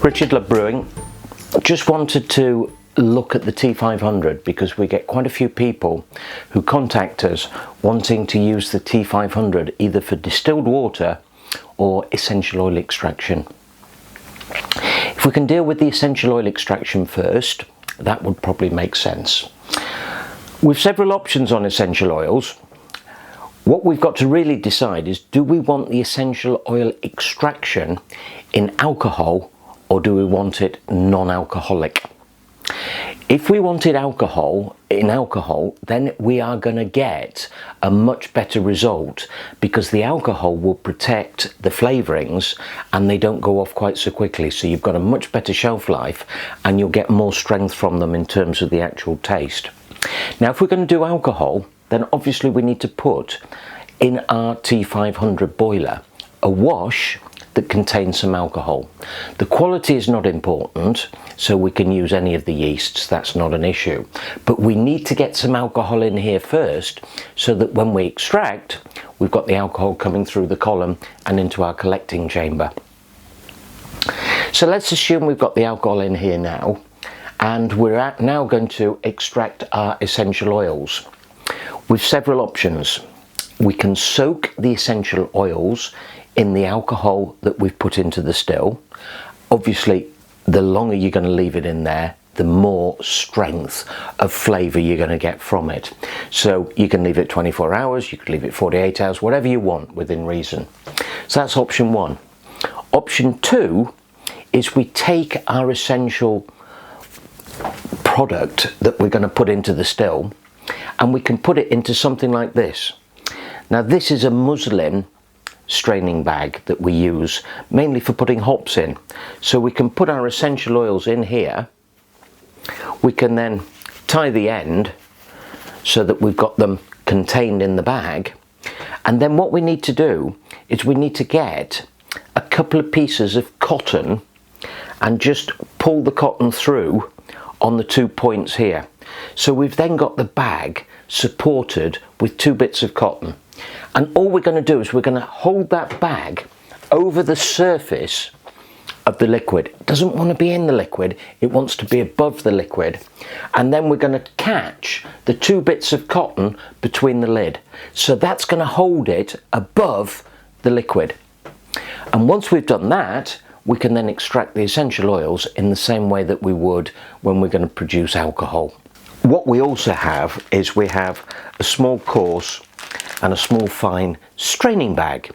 Richard Love Brewing. Just wanted to look at the T500 because we get quite a few people who contact us wanting to use the T500 either for distilled water or essential oil extraction. If we can deal with the essential oil extraction first, that would probably make sense. With several options on essential oils, what we've got to really decide is, do we want the essential oil extraction in alcohol or do we want it non-alcoholic? If we wanted alcohol in alcohol, then we are going to get a much better result because the alcohol will protect the flavourings and they don't go off quite so quickly. So you've got a much better shelf life and you'll get more strength from them in terms of the actual taste. Now, if we're going to do alcohol, then obviously we need to put in our T500 boiler a wash that contains some alcohol. The quality is not important, so we can use any of the yeasts, that's not an issue. But we need to get some alcohol in here first so that when we extract, we've got the alcohol coming through the column and into our collecting chamber. So let's assume we've got the alcohol in here now, and we're now going to extract our essential oils with several options. We can soak the essential oils in the alcohol that we've put into the still. Obviously, the longer you're going to leave it in there, the more strength of flavour you're going to get from it. So you can leave it 24 hours, you can leave it 48 hours, whatever you want within reason. So that's option one. Option two is we take our essential product that we're going to put into the still and we can put it into something like this. Now, this is a muslin straining bag that we use mainly for putting hops in. So we can put our essential oils in here. We can then tie the end so that we've got them contained in the bag. And then what we need to do is we need to get a couple of pieces of cotton and just pull the cotton through on the 2 points here. So we've then got the bag supported with 2 bits of cotton. And all we're going to do is we're going to hold that bag over the surface of the liquid. It doesn't want to be in the liquid, it wants to be above the liquid. And then we're going to catch the 2 bits of cotton between the lid. So that's going to hold it above the liquid. And once we've done that, we can then extract the essential oils in the same way that we would when we're going to produce alcohol. What we also have is we have a small coarse and a small fine straining bag.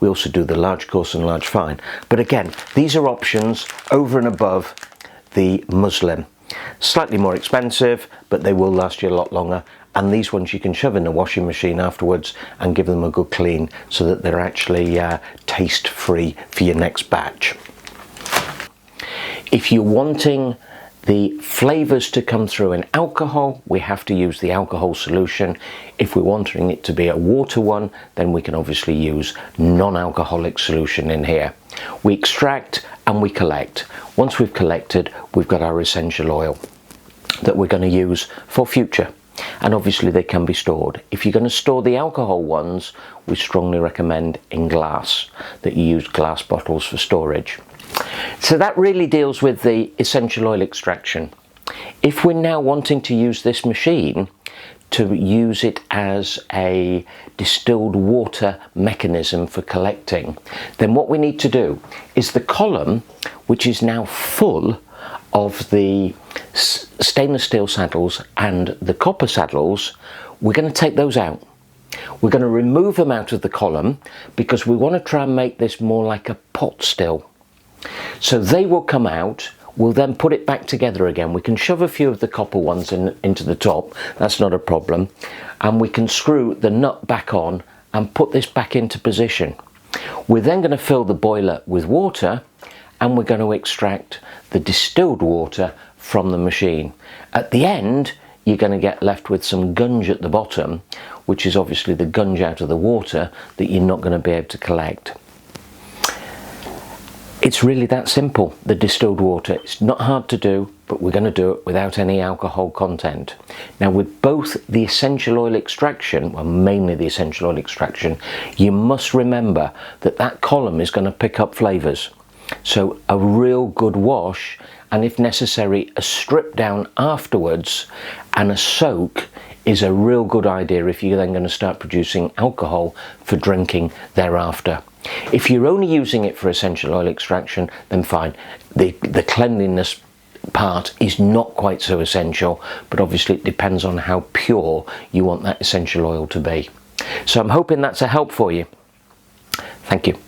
We also do the large coarse and large fine. But again, these are options over and above the muslin. Slightly more expensive, but they will last you a lot longer. And these ones you can shove in the washing machine afterwards and give them a good clean so that they're actually taste free for your next batch. If you're wanting the flavours to come through in alcohol, we have to use the alcohol solution. If we're wanting it to be a water one, then we can obviously use non-alcoholic solution in here. We extract and we collect. Once we've collected, we've got our essential oil that we're going to use for future. And obviously they can be stored. If you're going to store the alcohol ones, we strongly recommend in glass, that you use glass bottles for storage. So that really deals with the essential oil extraction. If we're now wanting to use this machine to use it as a distilled water mechanism for collecting, then what we need to do is the column, which is now full of the stainless steel saddles and the copper saddles, we're going to take those out. We're going to remove them out of the column because we want to try and make this more like a pot still. So they will come out, we'll then put it back together again. We can shove a few of the copper ones into the top, that's not a problem. And we can screw the nut back on and put this back into position. We're then going to fill the boiler with water and we're going to extract the distilled water from the machine. At the end, you're going to get left with some gunge at the bottom, which is obviously the gunge out of the water that you're not going to be able to collect. It's really that simple, the distilled water. It's not hard to do, but we're going to do it without any alcohol content. Now, with both the essential oil extraction, well, mainly the essential oil extraction, you must remember that that column is going to pick up flavours. So a real good wash, and if necessary a strip down afterwards and a soak, is a real good idea if you're then going to start producing alcohol for drinking thereafter. If you're only using it for essential oil extraction, then fine. The cleanliness part is not quite so essential, but obviously it depends on how pure you want that essential oil to be. So I'm hoping that's a help for you. Thank you.